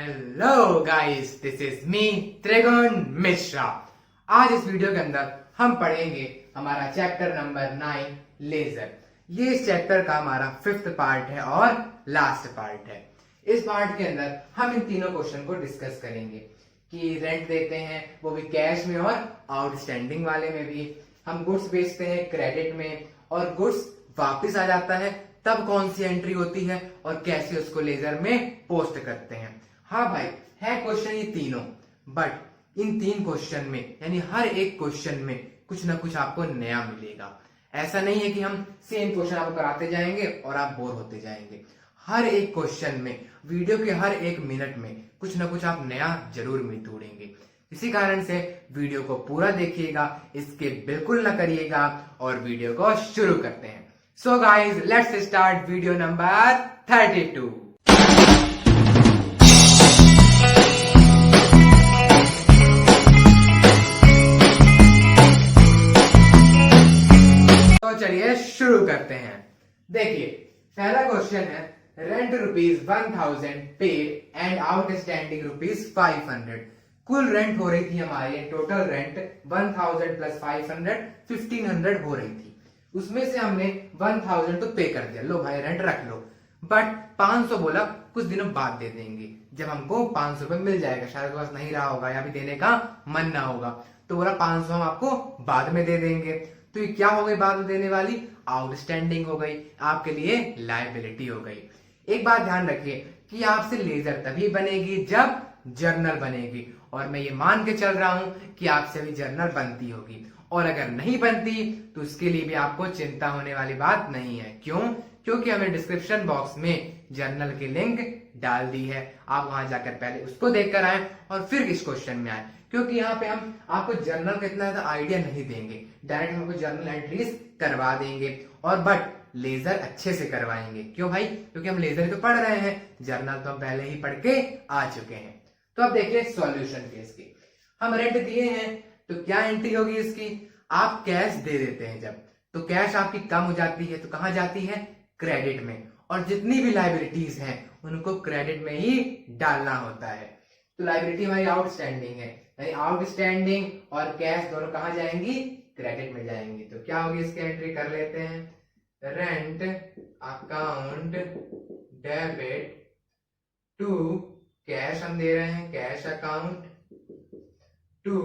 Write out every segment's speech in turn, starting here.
Hello guys, this is me त्रिगुण मिश्रा। आज इस वीडियो के अंदर हम पढ़ेंगे हमारा चैप्टर नंबर 9 लेजर। ये इस चैप्टर का हमारा 5th पार्ट है और लास्ट पार्ट है। इस पार्ट के अंदर हम इन तीनों क्वेश्चन को डिस्कस करेंगे कि रेंट देते हैं वो भी कैश में और आउटस्टैंडिंग वाले में भी, हम गुड्स बेचते हैं क्रेडिट में और गुड्स वापस आ जाता है तब कौन सी एंट्री होती है और कैसे उसको लेजर में पोस्ट करते हैं। हाँ भाई, है क्वेश्चन ये तीनों, बट इन तीन क्वेश्चन में यानी हर एक क्वेश्चन में कुछ ना कुछ आपको नया मिलेगा। ऐसा नहीं है कि हम सेम क्वेश्चन आपको कराते जाएंगे और आप बोर होते जाएंगे। हर एक क्वेश्चन में, वीडियो के हर एक मिनट में कुछ ना कुछ आप नया जरूर ढूंढेंगे। इसी कारण से वीडियो को पूरा देखिएगा, इसके बिल्कुल ना करिएगा और वीडियो को शुरू करते हैं। So guys, let's start video number 32। तो चलिए शुरू करते हैं। देखिए, पहला क्वेश्चन है रेंट ₹1000 पेड एंड आउटस्टैंडिंग ₹500। कुल रेंट हो रही थी हमारी, टोटल रेंट 1000 प्लस 500 1500 हो रही थी। उसमें से हमने 1000 तो पे कर दिया, लो भाई रेंट रख लो, बट 500 बोला कुछ दिनों बाद दे देंगे जब हमको 500 रुपए मिल जाएगा, शायद पास नहीं रहा होगा या भी देने का मन ना होगा, तो बोला 500 हम आपको बाद में दे देंगे। तो ये क्या हो गई बाद में देने वाली? आउटस्टैंडिंग हो गई, आपके लिए लायबिलिटी हो गई। एक बात ध्यान रखिए कि आपसे लेजर तभी बनेगी जब जर्नल बनेगी, और मैं ये मान के चल रहा हूं कि आपसे भी जर्नल बनती होगी, और अगर नहीं बनती तो उसके लिए भी आपको चिंता होने वाली बात नहीं है। क्यों? क्योंकि हमने डिस्क्रिप्शन बॉक्स में जर्नल की लिंक डाल दी है, आप वहां जाकर पहले उसको देखकर आए और फिर इस क्वेश्चन में आए, क्योंकि यहाँ पे हम आपको जर्नल का इतना ज्यादा आइडिया नहीं देंगे, डायरेक्ट हमको जर्नल एंट्रीज करवा देंगे, और बट लेजर अच्छे से करवाएंगे। क्यों भाई? क्योंकि हम लेजर तो पढ़ रहे हैं, जर्नल तो हम पहले ही पढ़ के आ चुके हैं। तो अब देखिए सॉल्यूशन केस की, हम रेंट दिए हैं तो क्या एंट्री होगी इसकी? आप कैश दे देते हैं जब, तो कैश आपकी कम हो जाती है तो कहां जाती है? क्रेडिट में, और जितनी भी लाइबिलिटीज हैं उनको क्रेडिट में ही डालना होता है। तो लाइबिलिटी हमारी आउटस्टैंडिंग है, यानी आउटस्टैंडिंग और कैश दोनों कहां जाएंगी? क्रेडिट में जाएंगी। तो क्या होगी इसकी एंट्री कर लेते हैं, rent account debit to cash, हम दे रहे हैं कैश अकाउंट टू,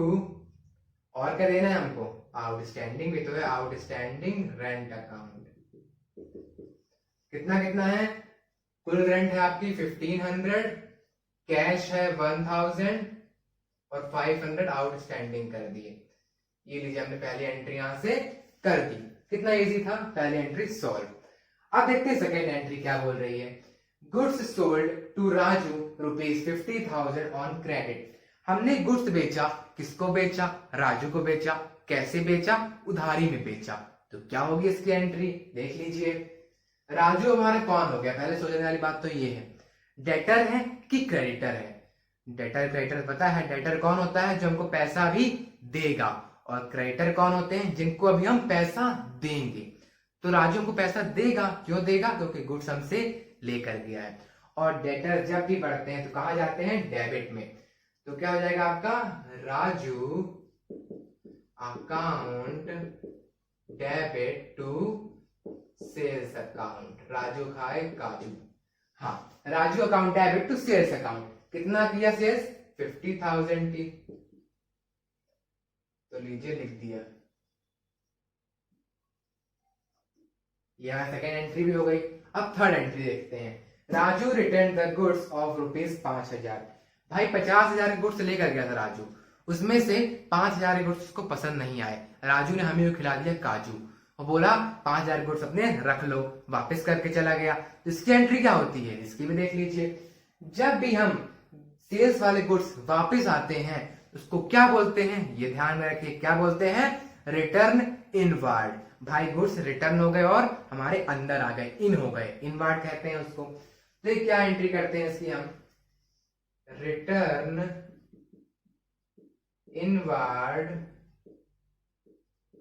और क्या देना है हमको? आउटस्टैंडिंग भी तो है, आउटस्टैंडिंग रेंट अकाउंट। कितना कितना है? कुल रेंट है आपकी 1500, कैश है 1000 और 500 आउटस्टैंडिंग कर दिए। ये लीजिए, हमने पहली एंट्री यहां से कर दी। कितना इजी था, पहली एंट्री सॉल्व। अब देखते हैं सेकेंड एंट्री क्या बोल रही है। Goods sold to Raju ₹50,000 on credit. हमने गुड्स बेचा, किसको बेचा? राजू को बेचा। कैसे बेचा? उधारी में बेचा। तो क्या होगी इसकी एंट्री? देख लीजिए, राजू हमारा कौन हो गया? पहले सोचने वाली बात तो ये है, डेटर है कि क्रेडिटर है? डेटर क्रेडिटर पता है, डेटर कौन होता है? जो हमको पैसा भी देगा, और क्रेडिटर कौन होते हैं? जिनको अभी हम पैसा देंगे। तो राजू हमको पैसा देगा, क्यों देगा? क्योंकि गुड्स हमसे लेकर गया है, और डेटर जब भी बढ़ते हैं तो कहां जाते हैं? डेबिट में। तो क्या हो जाएगा आपका? Raju account debit to sales account. Raju खाए काजू। हाँ, Raju account debit to sales account. कितना किया सेल्स? 50,000 की। तो लीजिए लिख दिया, यह सेकेंड एंट्री भी हो गई। अब थर्ड एंट्री देखते हैं। Raju return the goods of ₹5,000। भाई 50,000 के गुड्स लेकर गया था राजू, उसमें से 5,000 के गुड्स उसको पसंद नहीं आए, राजू ने हमें खिला दिया काजू और बोला 5,000 गुड्स अपने रख लो, वापस करके चला गया। तो इसकी एंट्री क्या होती है? इसकी भी देख लीजिए। जब भी हम सेल्स वाले गुड्स वापस आते हैं उसको क्या बोलते हैं? ये ध्यान में रखिए, क्या बोलते हैं? Return inward. भाई गुड्स रिटर्न हो गए और हमारे अंदर आ गए, इन हो गए, इनवार्ड कहते हैं उसको। तो क्या एंट्री करते हैं इसकी हम? Return inward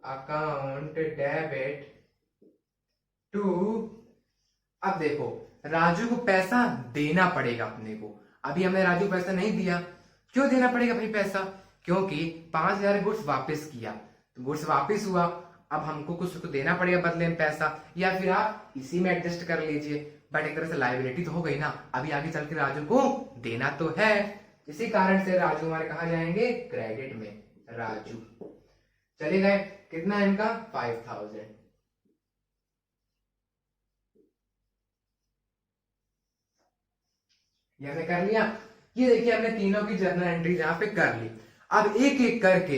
account debit to. अब देखो, राजू को पैसा देना पड़ेगा अपने को, अभी हमने राजू पैसा नहीं दिया। क्यों देना पड़ेगा भाई पैसा? क्योंकि 5,000 गुड्स वापस किया, तो गुड्स वापस हुआ, अब हमको कुछ तो देना पड़ेगा बदले में पैसा, या फिर आप इसी में एडजस्ट कर लीजिए। बट एक तरह से लाइबिलिटी तो हो गई ना, अभी आगे चल के राजू को देना तो है। इसी कारण से राजू हमारे कहा जाएंगे क्रेडिट में, राजू। चले गए, कितना है इनका? 5,000। ये हमने कर लिया। ये देखिए हमने तीनों की जर्नल एंट्री यहाँ पे कर ली। अब एक एक करके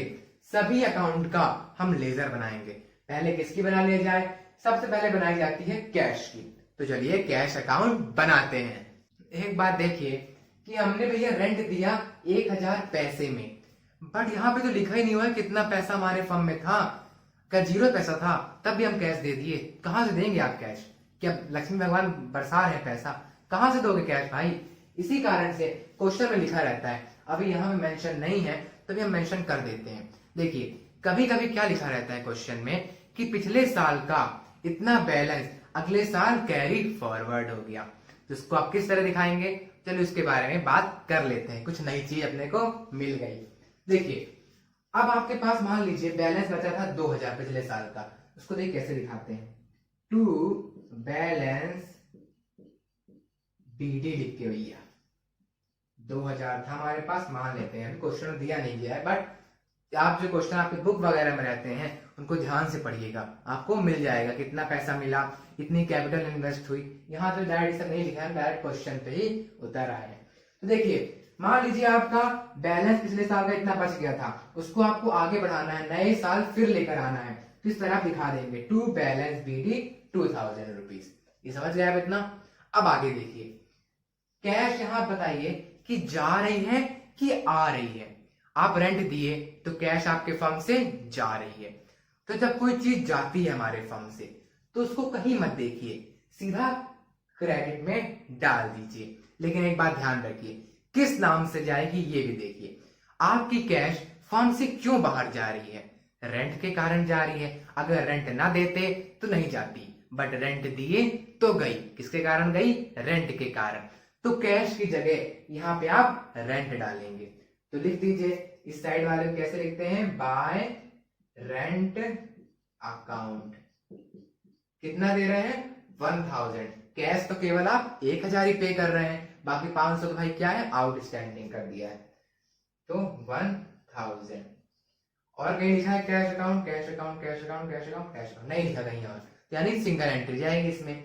सभी अकाउंट का हम लेजर बनाएंगे। पहले किसकी बना लिया जाए? सबसे पहले बनाई जाती है कैश की। तो चलिए कैश अकाउंट बनाते हैं। एक बात देखिए कि हमने भैया रेंट दिया 1,000 पैसे में, बट यहाँ पे तो लिखा ही नहीं हुआ है कितना पैसा हमारे फर्म में था। क्या 0 पैसा था तब भी हम कैश दे दिए? कहां से देंगे आप कैश? क्या लक्ष्मी भगवान बरसा रहे पैसा? कहां से दोगे कैश भाई? इसी कारण से क्वेश्चन में लिखा रहता है, अभी यहाँ में मेंशन नहीं है तो भी हम मेंशन कर देते हैं। देखिए कभी कभी क्या लिखा रहता है क्वेश्चन में कि पिछले साल का इतना बैलेंस अगले साल कैरी फॉरवर्ड हो गया, तो इसको आप किस तरह दिखाएंगे? चलो इसके बारे में बात कर लेते हैं, कुछ नई चीज अपने को मिल गई। देखिए अब आपके पास मान लीजिए बैलेंस बचा था 2,000 पिछले साल का, उसको देखिए कैसे दिखाते हैं। टू बैलेंस बीडी लिख के भैया 2,000 था हमारे पास, मान लेते हैं, क्वेश्चन दिया नहीं गया है, बट आप जो क्वेश्चन आपके बुक वगैरह में रहते हैं उनको ध्यान से पढ़िएगा, आपको मिल जाएगा कितना पैसा मिला, इतनी कैपिटल इन्वेस्ट हुई। यहाँ तो डायरेक्ट सब नहीं लिखा है, डायरेक्ट क्वेश्चन पे ही उतर आए हैं। तो देखिए मान लीजिए आपका बैलेंस पिछले साल का इतना बच गया था, उसको आपको आगे बढ़ाना है, नए साल फिर लेकर आना है, तो इस तरह आप दिखा देंगे टू बैलेंस बीडी 2,000 रुपीज। ये समझ गए आप इतना? अब आगे देखिए कैश यहाँ बताइए कि जा रही है कि आ रही है। आप रेंट दिए तो कैश आपके फर्म से जा रही है, तो जब कोई चीज जाती है हमारे फर्म से तो उसको कहीं मत देखिए, सीधा क्रेडिट में डाल दीजिए। लेकिन एक बात ध्यान रखिए, किस नाम से जाएगी ये भी देखिए। आपकी कैश फर्म से क्यों बाहर जा रही है? रेंट के कारण जा रही है। अगर रेंट ना देते तो नहीं जाती, बट रेंट दिए तो गई। किसके कारण गई? रेंट के कारण। तो कैश की जगह यहाँ पे आप रेंट डालेंगे, तो लिख दीजिए इस साइड वाले को कैसे लिखते हैं? Bye rent account. कितना दे रहे हैं? 1,000। कैश तो केवल आप 1,000 ही पे कर रहे हैं, बाकी 500 तो भाई क्या है? आउटस्टैंडिंग कर दिया है, तो 1,000। और कहीं लिखा है cash account, cash account, cash account, cash account, cash account? नहीं लिखा कहीं और, यानी सिंगल एंट्री जाएगी इसमें।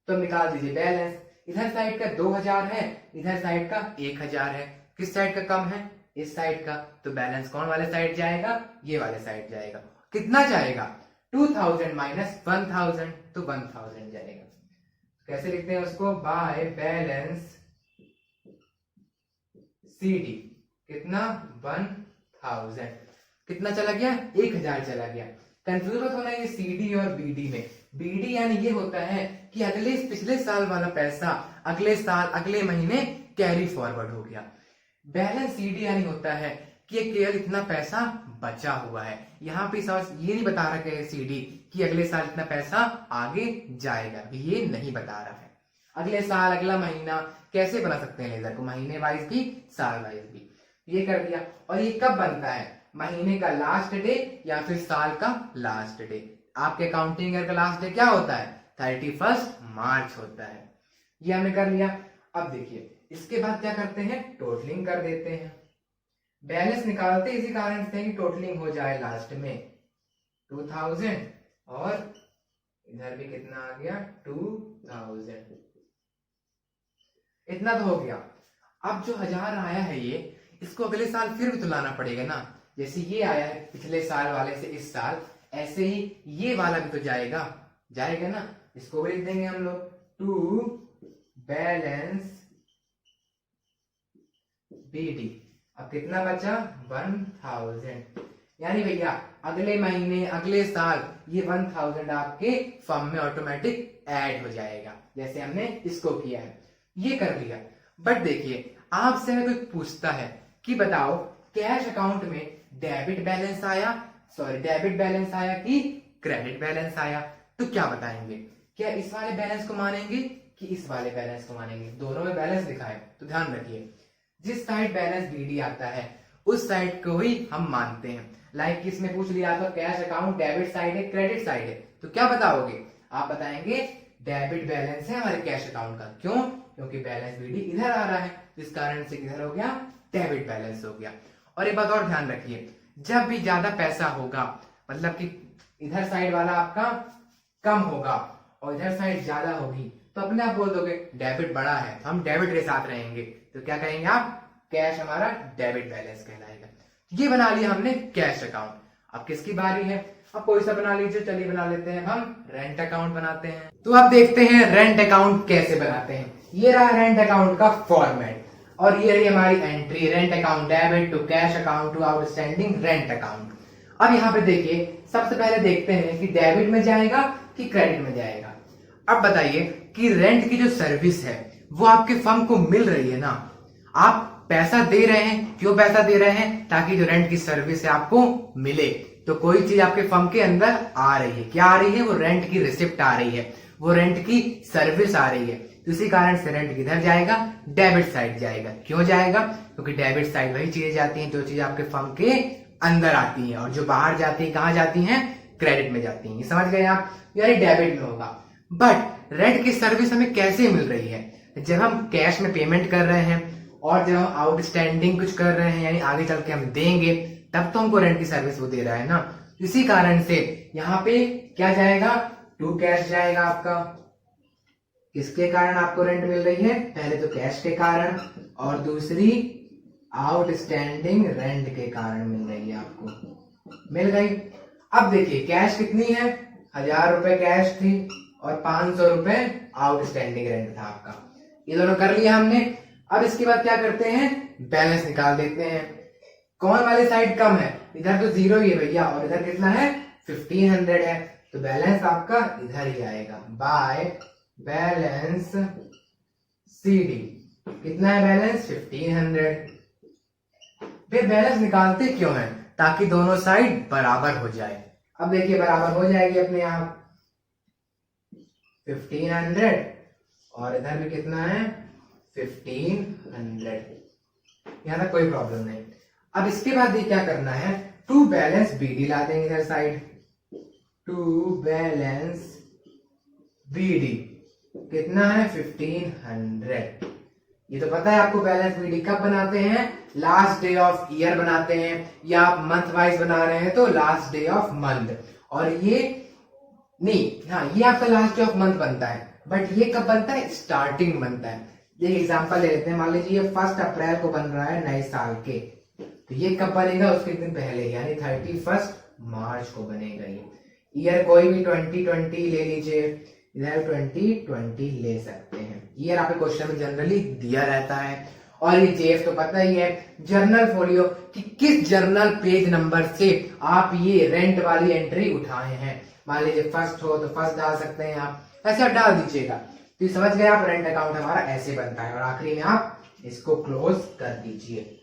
तो निकाल दीजिए बैलेंस। इधर साइड का 2,000 है, इधर साइड का 1,000 है। किस साइड का कम है? इस साइड का। तो बैलेंस कौन वाले साइड जाएगा? ये वाले साइड जाएगा। कितना जाएगा? 2,000 माइनस 1,000, तो 1,000 जाएगा। कैसे लिखते हैं उसको? By balance CD. कितना? 1,000। कितना चला गया? 1,000 चला गया। कंफ्यूज मत होना ये सीडी और बीडी में। बीडी यानी ये होता है कि अगले पिछले साल वाला पैसा अगले साल अगले महीने कैरी फॉरवर्ड हो गया। बैलेंस सीडी यानी होता है कि केवल इतना पैसा बचा हुआ है। यहाँ पे ये नहीं बता रहा है सीडी कि अगले साल इतना पैसा आगे जाएगा, ये नहीं बता रहा है। अगले साल, अगला महीना कैसे बना सकते हैं लेजर को? महीने वाइज भी, साल वाइज भी। ये कर दिया। और ये कब बनता है? महीने का लास्ट डे या फिर साल का लास्ट डे। आपके अकाउंटिंग ईयर का लास्ट डे क्या होता है? 31 मार्च होता है। ये हमने कर लिया। अब देखिए इसके बाद क्या करते हैं? टोटलिंग कर देते हैं। बैलेंस निकालते इसी कारण से कि टोटलिंग हो जाए लास्ट में 2,000, और इधर भी कितना आ गया? 2,000। इतना तो हो गया। अब जो 1,000 आया है ये, इसको अगले साल फिर भी तो लाना पड़ेगा ना। जैसे ये आया है पिछले साल वाले से इस साल, ऐसे ही ये वाला भी तो जाएगा, जाएगा ना। इसको भी लिख देंगे हम लोग टू बैलेंस बीडी। अब कितना बचा? 1,000। यानी भैया अगले महीने, अगले साल ये 1,000 आपके फर्म में ऑटोमेटिक ऐड हो जाएगा, जैसे हमने इसको किया है। ये कर लिया। बट देखिए आपसे कोई पूछता है कि बताओ कैश अकाउंट में डेबिट बैलेंस आया, डेबिट बैलेंस आया कि क्रेडिट बैलेंस आया, तो क्या बताएंगे? क्या इस वाले बैलेंस को मानेंगे कि इस वाले बैलेंस को मानेंगे? दोनों में बैलेंस लिखा है, तो ध्यान रखिए जिस साइड बैलेंस बीडी आता है उस साइड को ही हम मानते हैं। लाइक इसमें पूछ लिया तो कैश अकाउंट डेबिट साइड है क्रेडिट साइड है, तो क्या बताओगे? आप बताएंगे डेबिट बैलेंस है हमारे कैश अकाउंट का। क्यों? क्योंकि बैलेंस बीडी इधर आ रहा है, जिस कारण से किधर हो गया, डेबिट बैलेंस हो गया। और एक बात और ध्यान रखिए, जब भी ज्यादा पैसा होगा, मतलब कि इधर साइड वाला आपका कम होगा और इधर साइड ज्यादा होगी, तो अपने आप बोल दोगे डेबिट बड़ा है तो हम डेबिट के साथ रहेंगे, तो क्या कहेंगे आप? कैश हमारा डेबिट बैलेंस कहलाएगा। ये बना लिया हमने कैश अकाउंट। अब किसकी बारी है? अब कोई सा बना लीजिए, चलिए बना लेते हैं हम रेंट अकाउंट बनाते हैं। तो आप देखते हैं रेंट अकाउंट कैसे बनाते हैं। ये रहा रेंट अकाउंट का फॉर्मेट और ये रही हमारी entry, rent account debit to cash account to outstanding rent account. अब यहाँ पे देखिए, सबसे पहले देखते हैं कि डेबिट में जाएगा कि क्रेडिट में जाएगा। अब बताइए कि रेंट की जो सर्विस है वो आपके फर्म को मिल रही है ना। आप पैसा दे रहे हैं, क्यों पैसा दे रहे हैं? ताकि जो रेंट की सर्विस है आपको मिले। तो कोई चीज आपके फर्म के अंदर आ रही है, क्या आ रही है? वो रेंट की रिसिप्ट आ रही है, वो रेंट की सर्विस आ रही है। तो इसी कारण से रेंट किधर जाएगा? डेबिट साइड जाएगा। क्यों जाएगा? क्योंकि डेबिट साइड वही चीजें जाती हैं जो चीज आपके फर्म के अंदर आती है, और जो बाहर जाती है कहाँ जाती हैं? क्रेडिट में जाती हैं। समझ गए आप? यानी डेबिट में होगा। बट रेंट की सर्विस हमें कैसे मिल रही है? जब हम कैश में पेमेंट कर रहे हैं और जब हम आउटस्टैंडिंग कुछ कर रहे हैं, यानी आगे चल के हम देंगे, तब तो हमको रेंट की सर्विस वो दे रहा है ना। इसी कारण से यहाँ पे क्या जाएगा? टू कैश जाएगा आपका। किसके कारण आपको रेंट मिल रही है? पहले तो कैश के कारण, और दूसरी आउटस्टैंडिंग रेंट के कारण मिल रही है आपको। मिल गई। अब देखिए कैश कितनी है? 1000 रुपए कैश थी और 500 रुपए आउटस्टैंडिंग रेंट था आपका। ये दोनों कर लिया हमने। अब इसके बाद क्या करते हैं? बैलेंस निकाल देते हैं। कौन वाली साइड कम है? इधर तो 0 ही है भैया, और इधर कितना है? 1500 है, तो बैलेंस आपका इधर ही आएगा। बाय बैलेंस CD कितना है बैलेंस? 1500। वे बैलेंस निकालते क्यों है? ताकि दोनों साइड बराबर हो जाए। अब देखिए बराबर हो जाएगी अपने आप, 1500 और इधर भी कितना है? 1500। यहां तक कोई प्रॉब्लम नहीं। अब इसके बाद ये क्या करना है? टू बैलेंस BD ला देंगे इधर साइड। टू बैलेंस BD कितना है? 1500। ये तो पता है आपको बैलेंस BD कब बनाते हैं? लास्ट डे ऑफ ईयर बनाते हैं, या आप मंथ वाइज बना रहे हैं तो लास्ट डे ऑफ मंथ। और ये नहीं, हाँ ये आपका लास्ट डे ऑफ मंथ बनता है, बट ये कब बनता है? स्टार्टिंग बनता है। ये एग्जांपल ले लेते हैं, मान लीजिए ये 1 अप्रैल को बन रहा है नए साल के, तो ये कब बनेगा? उसके दिन पहले, यानी 31 मार्च को बनेगा ये। ईयर कोई भी 2020 ले लीजिए, इधर 2020 ले सकते हैं। ईयर आपके क्वेश्चन में जनरली दिया रहता है। और ये जेफ तो पता ही है, जर्नल फोलियो, कि किस जर्नल पेज नंबर से आप ये रेंट वाली एंट्री उठाए हैं। मान लीजिए फर्स्ट हो तो फर्स्ट डाल सकते हैं आप, ऐसे आप डाल दीजिएगा। तो ये समझ गए आप, रेंट अकाउंट हमारा ऐसे बनता है। और आखिरी में आप इसको क्लोज कर दीजिए।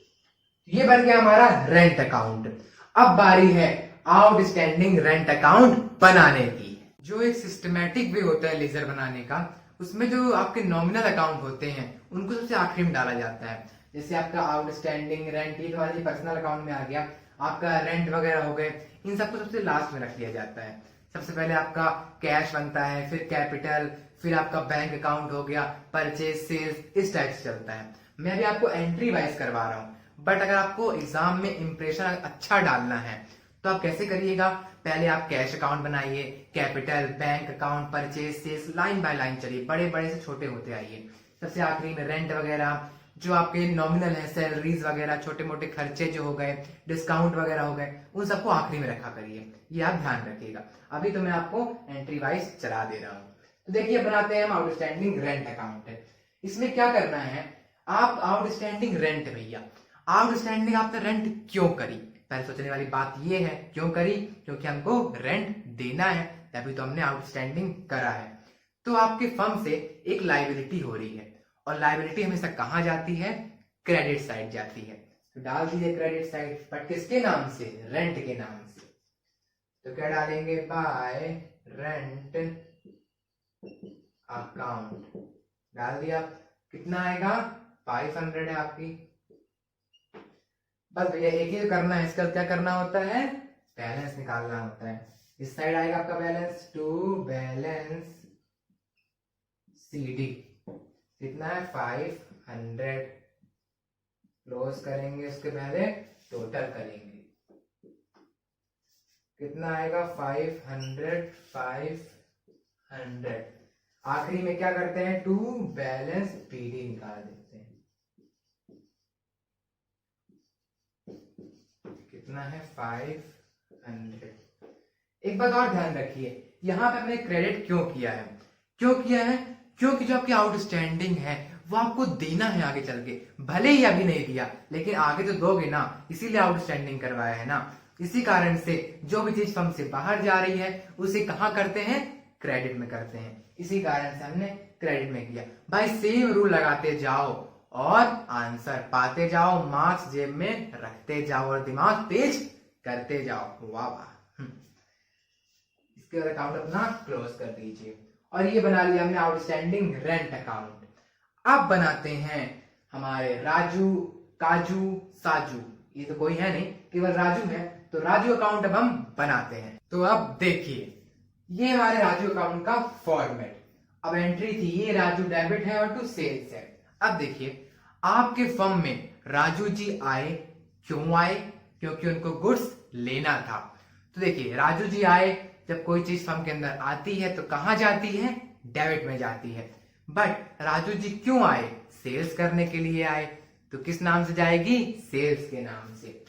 ये बन गया हमारा रेंट अकाउंट। अब बारी है आउटस्टैंडिंग रेंट अकाउंट बनाने की। जो एक सिस्टमैटिक वे होता है लेजर बनाने का, उसमें जो आपके नॉमिनल अकाउंट होते हैं उनको सबसे आखिरी में डाला जाता है। जैसे आपका आउटस्टैंडिंग रेंट, ये हमारे पर्सनल अकाउंट में आ गया, आपका रेंट वगैरह हो गए, इन सबको सबसे लास्ट में रख दिया जाता है। सबसे पहले आपका कैश बनता है, फिर कैपिटल, फिर आपका बैंक अकाउंट हो गया, परचेज सेल्स, इस टाइप से चलता है। मैं अभी आपको एंट्री वाइज करवा रहा हूँ, बट अगर आपको एग्जाम में इंप्रेशन अच्छा डालना है तो आप कैसे करिएगा? पहले आप कैश अकाउंट बनाइए, capital, bank account, purchase sales, line by line चलिए, बड़े बड़े से छोटे होते आइए। सबसे आखिरी में रेंट वगैरह, जो आपके नॉमिनल है, सैलरीज वगैरह, छोटे मोटे खर्चे जो हो गए, डिस्काउंट वगैरह हो गए, उन सबको आखिरी में रखा करिए। ये आप ध्यान रखिएगा। अभी तो मैं आपको एंट्री वाइज चला दे रहा हूँ। तो देखिए बनाते हैं हम आउटस्टैंडिंग रेंट अकाउंट। इसमें क्या करना है? आप आउटस्टैंडिंग रेंट, भैया आउटस्टैंडिंग आपने रेंट क्यों करी? पहले सोचने वाली बात ये है, क्यों करी? क्योंकि हमको रेंट देना है, तभी तो हमने आउटस्टैंडिंग करा है। तो आपके फर्म से एक लायबिलिटी हो रही है, और लायबिलिटी हमेशा कहाँ जाती है? क्रेडिट साइड जाती है। तो डाल दीजिए क्रेडिट साइड, बट किसके नाम से? रेंट के नाम से। तो क्या डालेंगे? Bye rent account. डाल दिया। कितना आएगा? 500 है आपकी। बस भैया एक ही करना है, इसका क्या करना होता है, बैलेंस निकालना होता है। इस साइड आएगा आपका बैलेंस, टू बैलेंस CD कितना है 500, क्लोज करेंगे, उसके पहले टोटल करेंगे, कितना आएगा 500। आखिरी में क्या करते हैं, टू बैलेंस PD निकाल देते हैं, कितना है 500। एक बात और ध्यान रखिए, यहां पे हमने क्रेडिट क्यों किया है, क्योंकि जो आपकी आउटस्टैंडिंग है वो आपको देना है आगे चल के, भले ही अभी नहीं दिया लेकिन आगे तो दोगे ना, इसीलिए आउटस्टैंडिंग करवाया है ना। इसी कारण से जो भी चीज फर्म से बाहर जा रही है उसे कहाँ करते हैं, क्रेडिट में करते हैं, इसी कारण से हमने क्रेडिट में किया। भाई सेम रूल लगाते जाओ और आंसर पाते जाओ, मार्क्स जेब में रखते जाओ और दिमाग तेज करते जाओ। वाह वाह। इसके बाद अकाउंट अपना क्लोज कर दीजिए। और ये बना लिया हमने आउटस्टैंडिंग रेंट अकाउंट। अब बनाते हैं हमारे राजू, काजू, साजू, ये तो कोई है नहीं, केवल राजू है, तो राजू अकाउंट अब हम बनाते हैं। तो अब देखिए ये हमारे राजू अकाउंट का फॉर्मेट। अब एंट्री थी ये राजू डेबिट है और टू सेल्स है। अब देखिए आपके फर्म में राजू जी आए, क्यों आए, क्योंकि उनको गुड्स लेना था। तो देखिए राजू जी आए, जब कोई चीज फर्म के अंदर आती है तो कहां जाती है, डेबिट में जाती है। बट राजू जी क्यों आए, सेल्स करने के लिए आए, तो किस नाम से जाएगी, सेल्स के नाम से।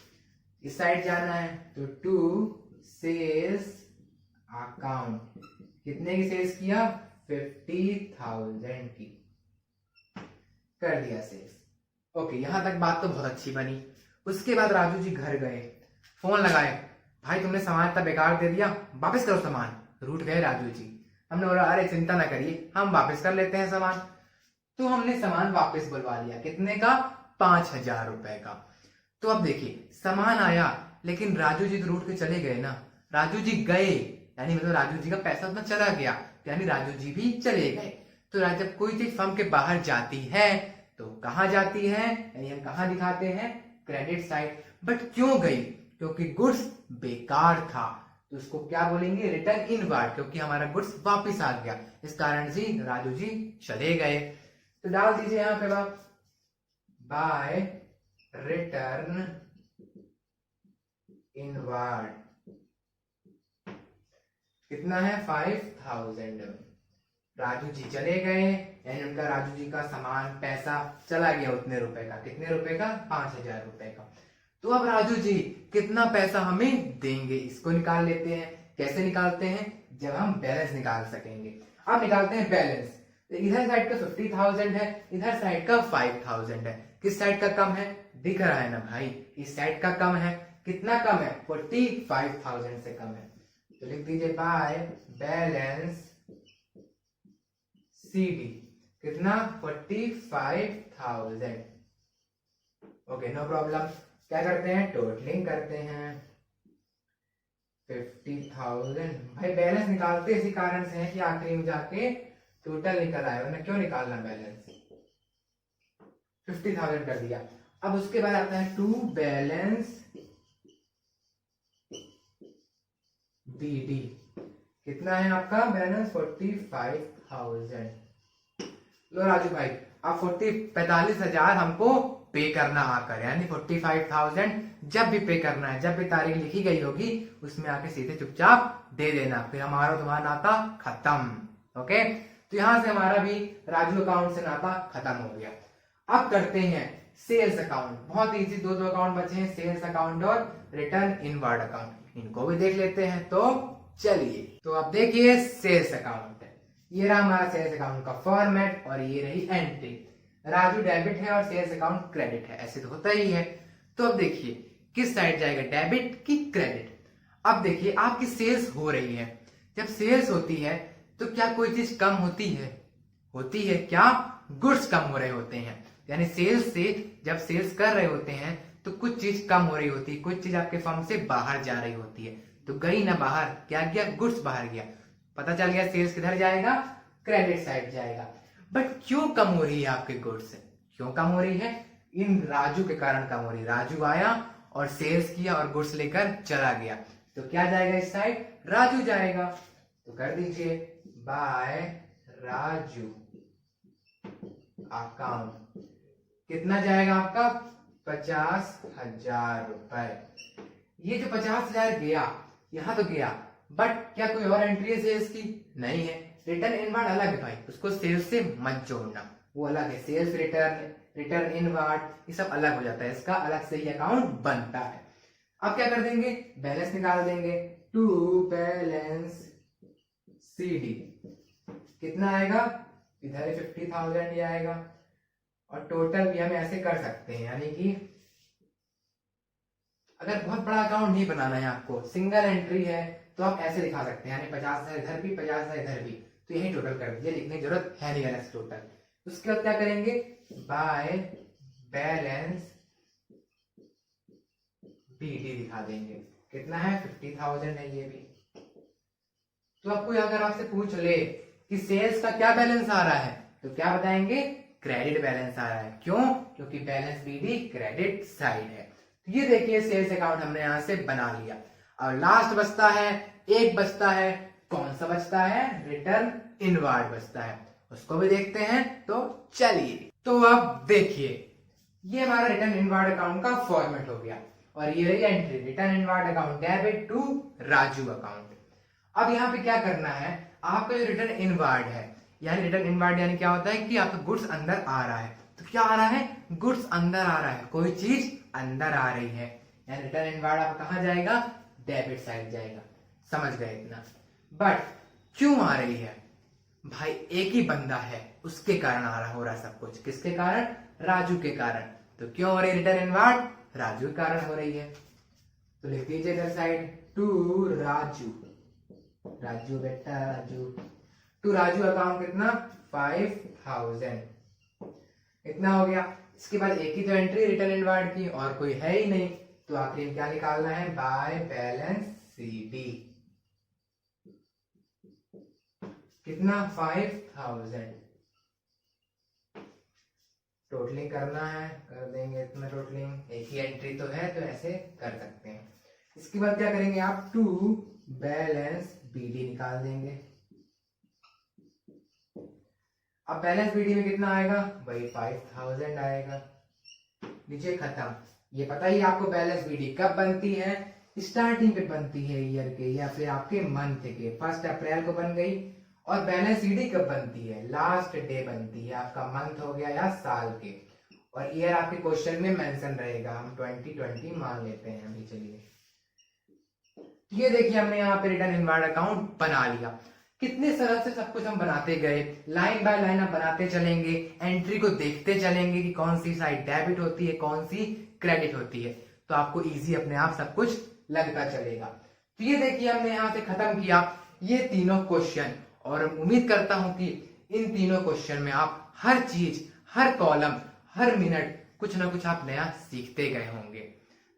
इस साइड जाना है तो टू सेल्स अकाउंट, कितने की सेल्स किया, 50,000 की कर दिया सेल्स। ओके, यहां तक बात तो बहुत अच्छी बनी। उसके बाद राजू जी घर गए, फोन लगाए, भाई तुमने सामान इतना बेकार दे दिया, वापस करो सामान। रूठ गए राजू जी। हमने बोला अरे चिंता ना करिए, हम वापस कर लेते हैं सामान। तो हमने सामान वापस बुलवा लिया, कितने का, 5,000 रुपए का। तो अब देखिए सामान आया लेकिन राजू जी तो रूठ के चले गए ना, राजू जी गए यानी मतलब राजू जी का पैसा उतना चला गया, यानी राजू जी भी चले गए। तो जब कोई चीज फर्म के बाहर जाती है तो कहां जाती है, यानी हम कहां दिखाते हैं, क्रेडिट साइड। बट क्यों गई, क्योंकि गुड्स बेकार था, तो उसको क्या बोलेंगे, रिटर्न इनवार्ड, क्योंकि हमारा गुड्स वापिस आ गया, इस कारण से राजू जी चले गए। तो डाल दीजिए यहां पे बाय रिटर्न इनवार्ड, कितना है 5,000। राजू जी चले गए यानी उनका राजू जी का सामान पैसा चला गया उतने रुपए का, कितने रुपए का, 5,000 रुपए का। तो अब राजू जी कितना पैसा हमें देंगे, इसको निकाल लेते हैं। कैसे निकालते हैं, जब हम बैलेंस निकाल सकेंगे। अब निकालते हैं बैलेंस। तो इधर साइड का 50,000 है, इधर साइड का 5,000 है। किस साइड का कम है, दिख रहा है ना भाई, इस साइड का कम है। कितना कम है, 45,000 से कम है। तो लिख दीजिए बाय बैलेंस CD, कितना, 45,000। Okay no problem. क्या करते हैं, टोटलिंग करते हैं। 50,000, भाई बैलेंस निकालते इसी कारण से है कि आखिरी में जाके टोटल निकल आए, वरना क्यों निकालना बैलेंस। 50,000 कर दिया। अब उसके बाद आता है टू बैलेंस BD, कितना है आपका बैलेंस, 45,000। लो राजू भाई आप 45,000 हमको पे करना आकर, यानी 45,000 जब भी पे करना है, जब भी तारीख लिखी गई होगी उसमें आके सीधे चुपचाप दे देना, फिर हमारा तुम्हारा नाता खत्म। ओके, तो यहां से हमारा भी राजू अकाउंट से नाता खत्म हो गया। अब करते हैं सेल्स अकाउंट। बहुत इजी, दो अकाउंट बचे हैं, सेल्स अकाउंट और रिटर्न इनवार्ड अकाउंट, इनको भी देख लेते हैं। तो चलिए, तो अब देखिए सेल्स अकाउंट, ये रहा हमारा सेल्स अकाउंट का फॉर्मेट और ये रही एंट्री। राजू डेबिट है और सेल्स अकाउंट क्रेडिट है, ऐसे तो होता ही है। तो अब देखिए किस साइड जाएगा, डेबिट की क्रेडिट। अब देखिए आपकी सेल्स हो रही है, जब सेल्स होती है तो क्या कोई चीज कम होती है, होती है क्या, गुड्स कम हो रहे होते हैं। यानी सेल्स से जब सेल्स कर रहे होते हैं तो कुछ चीज कम हो रही होती है, कुछ चीज आपके फर्म से बाहर जा रही होती है। तो गई ना बाहर, क्या गया, गुड्स बाहर गया, पता चल गया सेल्स किधर जाएगा, क्रेडिट साइड जाएगा। बट क्यों कम हो रही है आपके गुड्स, क्यों कम हो रही है, इन राजू के कारण कम हो रही है। राजू आया और सेल्स किया और गुड्स लेकर चला गया, तो क्या जाएगा इस साइड, राजू जाएगा। तो कर दीजिए बाय राजू अकाउंट। कितना जाएगा आपका, 50,000 रुपए। ये जो 50,000 गया यहां तो गया, बट क्या कोई और एंट्री है सेल्स की, नहीं है। रिटर्न इनवार्ड अलग है भाई, उसको सेल्स से मत जोड़ना, वो अलग है। सेल्स रिटर्न, रिटर्न इनवार्ड, ये सब अलग हो जाता है, इसका अलग से ही अकाउंट बनता है। अब क्या कर देंगे, बैलेंस निकाल देंगे। टू बैलेंस CD कितना आएगा, इधर 50,000 ही आएगा। और टोटल भी हम ऐसे कर सकते हैं, यानी कि अगर बहुत बड़ा अकाउंट नहीं बनाना है आपको, सिंगल एंट्री है, तो आप ऐसे दिखा सकते हैं, यानी 50,000 इधर भी 50,000 इधर भी, तो यही टोटल कर दीजिए, लिखने की जरूरत है नहीं बैलेंस टोटल। उसके बाद क्या करेंगे, बाय बैलेंस BD दिखा देंगे। कितना है, 50,000 है ये भी। तो आपको अगर आपसे पूछ ले कि सेल्स का क्या बैलेंस आ रहा है, तो क्या बताएंगे, क्रेडिट बैलेंस आ रहा है। क्यों, क्योंकि बैलेंस BD क्रेडिट साइड है। तो ये देखिए सेल्स अकाउंट हमने यहां से बना लिया। और लास्ट बचता है, एक बचता है, कौन सा बचता है, रिटर्न इनवार्ड बचता है, उसको भी देखते हैं। तो चलिए, तो अब देखिए ये हमारा रिटर्न इनवार्ड अकाउंट का फॉर्मेट हो गया, और ये रही entry, return inward account debit to Raju account. अब यहाँ पे क्या करना है, आपका जो रिटर्न इनवार्ड है, यानी रिटर्न इनवार्ड यानी क्या होता है कि आपका गुड्स अंदर आ रहा है, तो क्या आ रहा है, गुड्स अंदर आ रहा है, कोई चीज अंदर आ रही है, यानी रिटर्न इनवार्ड आप कहां जाएगा, डेबिट साइड जाएगा। समझ गए इतना। बट क्यों आ रही है भाई, एक ही बंदा है, उसके कारण आ रहा हो रहा सब कुछ, किसके कारण, राजू के कारण। तो क्यों हो रही रिटर्न इनवार्ड, राजू के कारण हो रही है। तो लिख दीजिए इधर साइड, टू राजू, राजू बेटा राजू, टू राजू अकाउंट कितना, 5,000, इतना हो गया। इसके बाद एक ही तो एंट्री रिटर्न इनवार्ड की, और कोई है ही नहीं, तो आखिरी में क्या निकालना है, बाय बैलेंस CD कितना, 5,000। टोटलिंग करना है, कर देंगे इतना टोटलिंग, एक ही एंट्री तो है, तो ऐसे कर सकते हैं। इसके बाद क्या करेंगे आप, टू बैलेंस BD निकाल देंगे। अब बैलेंस BD में कितना आएगा, वही 5,000 आएगा। नीचे खत्म। ये पता ही आपको बैलेंस BD कब बनती है, स्टार्टिंग पे बनती है ईयर के, या फिर आपके मंथ के, 1 अप्रैल को बन गई। और बैलेंस CD कब बनती है, लास्ट डे बनती है, आपका मंथ हो गया या साल के, और ईयर आपके क्वेश्चन में मेंशन रहेगा, हम 2020 मान लेते हैं अभी। चलिए, ये देखिए हमने यहाँ पे रिटर्न इनवार्ड अकाउंट बना लिया। कितने सरल से सब कुछ हम बनाते गए, लाइन बाय लाइन आप बनाते चलेंगे, एंट्री को देखते चलेंगे कि कौन सी साइड डेबिट होती है, कौन सी क्रेडिट होती है, तो आपको इजी अपने आप सब कुछ लगता चलेगा। तो ये देखिए हमने यहाँ से खत्म किया ये तीनों क्वेश्चन, और उम्मीद करता हूं कि इन तीनों क्वेश्चन में आप हर चीज, हर कॉलम, हर मिनट कुछ ना कुछ आप नया सीखते गए होंगे।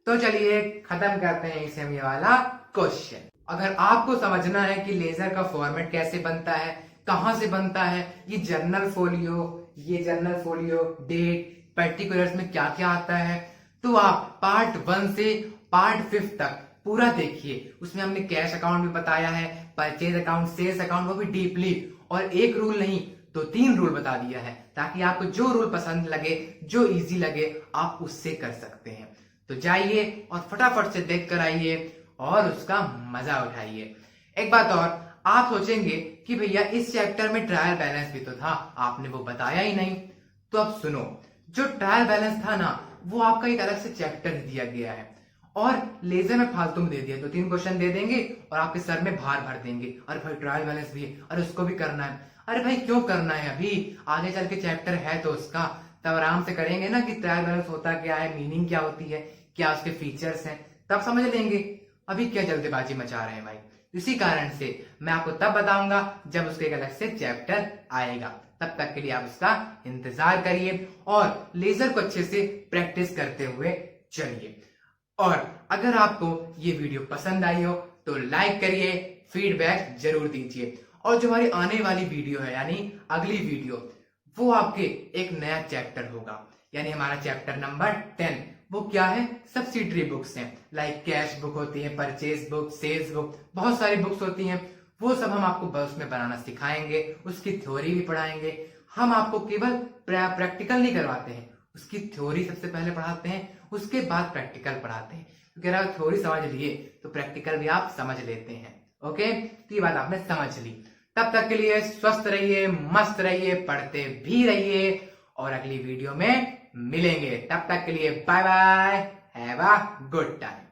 तो चलिए खत्म करते हैं इसे हम ये वाला क्वेश्चन। अगर आपको समझना है कि लेजर का फॉर्मेट कैसे बनता है, कहां से बनता है, ये जर्नल फोलियो, डेट, पर्टिकुलर्स में क्या क्या आता है, तो आप पार्ट 1 से पार्ट 5 तक पूरा देखिए। उसमें हमने कैश अकाउंट भी बताया है, परचेज अकाउंट, सेल्स अकाउंट, वो भी डीपली, और एक रूल नहीं तो 3 रूल बता दिया है, ताकि आपको जो रूल पसंद लगे, जो इजी लगे, आप उससे कर सकते हैं। तो जाइए और फटाफट से देख कर आइए और उसका मजा उठाइए। एक बात और, आप सोचेंगे कि भैया इस चैप्टर में ट्रायल बैलेंस भी तो था, आपने वो बताया ही नहीं। तो अब सुनो, जो ट्रायल बैलेंस था ना, वो आपका एक अलग से चैप्टर दिया गया है, और लेजर में फालतू में दे दिया, 2-3 क्वेश्चन दे देंगे और आपके सर में भार भर देंगे, अरे भाई ट्रायल बैलेंस भी है, अरे उसको भी करना है। अरे भाई क्यों करना है, अभी आगे चल के चैप्टर है तो उसका, तब आराम से करेंगे ना कि ट्रायल बैलेंस होता क्या है, मीनिंग क्या होती है, क्या उसके फीचर्स हैं, तब समझ लेंगे। अभी क्या जल्दबाजी मचा रहे हैं भाई। इसी कारण से मैं आपको तब बताऊंगा जब उसके एक अलग से चैप्टर आएगा। तब तक के लिए आप उसका इंतजार करिए और लेजर को अच्छे से प्रैक्टिस करते हुए चलिए। और अगर आपको ये वीडियो पसंद आई हो तो लाइक करिए, फीडबैक जरूर दीजिए। और जो हमारी आने वाली वीडियो है, यानी अगली वीडियो, वो आपके एक नया चैप्टर होगा, यानी हमारा चैप्टर नंबर 10, वो क्या है, सब्सिडरी बुक्स हैं। लाइक कैश बुक होती है, परचेज बुक, सेल्स बुक, बहुत सारी बुक्स होती हैं। वो सब हम आपको उसमें बनाना सिखाएंगे, उसकी थ्योरी भी पढ़ाएंगे। हम आपको केवल प्रैक्टिकल नहीं करवाते हैं, उसकी थ्योरी सबसे पहले पढ़ाते हैं, उसके बाद प्रैक्टिकल पढ़ाते हैं। क्योंकि अगर आप थ्योरी समझ लिए तो प्रैक्टिकल भी आप समझ लेते हैं। ओके, तो ये बात आपने समझ ली। तब तक के लिए स्वस्थ रहिए, मस्त रहिए, पढ़ते भी रहिए और अगली वीडियो में मिलेंगे। तब तक के लिए bye bye, have a good time.